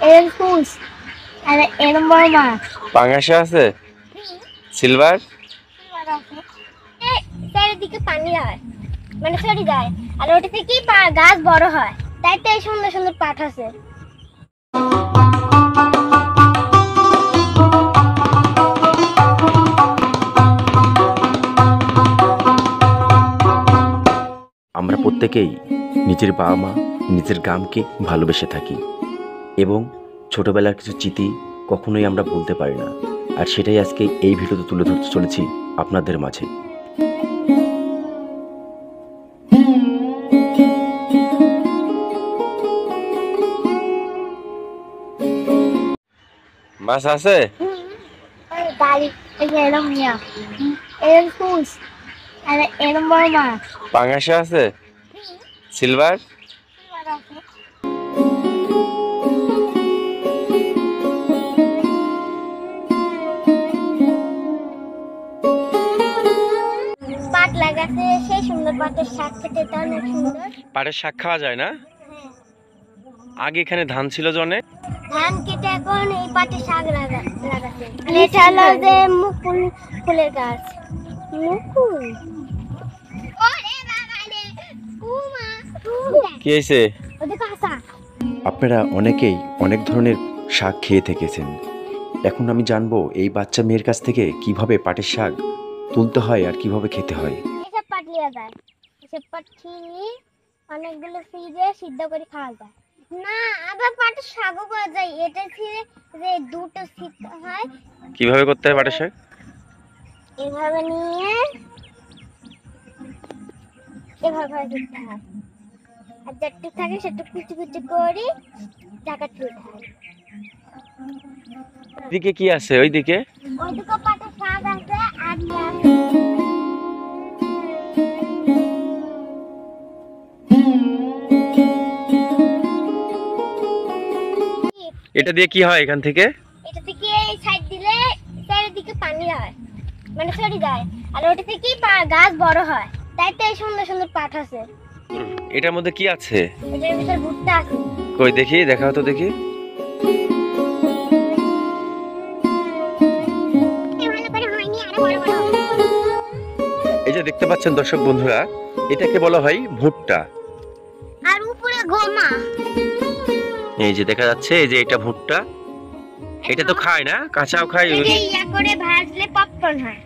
এরকম টুলস আর এরকম বড় মাছ পাঙাশ আছে, সিলভার চারিদিকে পানি হয়, মানে সরি যায়, আর ওটা থেকেই গাছ বড় হয়, তাই তো এই সুন্দর সুন্দর পাট আছে। আমরা প্রত্যেকেই নিজের বাবা মা, নিজের গ্রামকে ভালোবেসে থাকি এবং ছোটবেলার কিছু স্মৃতি কখনোই আমরা ভুলতে পারি না। আর সেটাই আজকে এই ভিডিওতে তুলে ধরতে চলেছি আপনাদের মাঝে। মাছ আছে, গাড়ি এরকম নিয়া এরকম টুলস আর এরকম বড় মাছ পাঙাশ আছে, সিলভার পাট লাগাতে, সেই সুন্দর পাটের শাক খেতে তো অনেক সুন্দর। পাটের শাক খাওয়া যায় না? আগে এখানে ধান ছিল জনে, ধান কেটে এখন এই পাটের শাক লাগাতে। এটা হলো যে মুকুল ফুলের গাছ। মুকুল কি হয়েছে? আপনারা অনেকেই অনেক ধরনের শাক খেয়ে থেকেছেন। এখন আমি জানবো এই বাচ্চা মেয়ের কাছ থেকে কিভাবে পাটের শাক তুলতে হয় আর কিভাবে খেতে হয়। এসব পাট লিয়া যায়, এসব পাট ছিঁড়ে অনেকগুলো ফ্রিজে সিদ্ধ করে খাওয়া যায়। না, আবার পাটের শাকও পাওয়া যায়, এটা ছিঁড়ে যে দুটো সিদ্ধ হয়। কিভাবে করতে হয় পাটের শাক? এভাবে নিয়ে এভাবে দিতে হয়, আর যেটুকু থাকে সেটুকু কুচি কুচি করে ঢাকা তুলতে হয়। এদিকে কি আছে? ওইদিকে ওইদিকে পাটের শাক আছে, আর এটা দিয়ে কি হয় এখান থেকে? এটা থেকে এই সাইড দিলে চারিদিকে পানি হয়, মানে সরি যায়, আর ওটা থেকেই গাছ বড় হয়, তাই তো এই সুন্দর সুন্দর পাট আছে। এটার মধ্যে কি আছে? এটার ভিতর ভুট্টা আছে। কই দেখি, দেখাও তো দেখি। এই যে দেখতে পাচ্ছেন দর্শক বন্ধুরা, এটাকে বলা হয় ভুট্টা। আর উপরে গোমা। এই যে দেখা যাচ্ছে, এই যে এটা ভুট্টা। এটা তো খায় না, কাঁচাও খায়। ইয়া করে ভাজলে পপকর্ন হয়।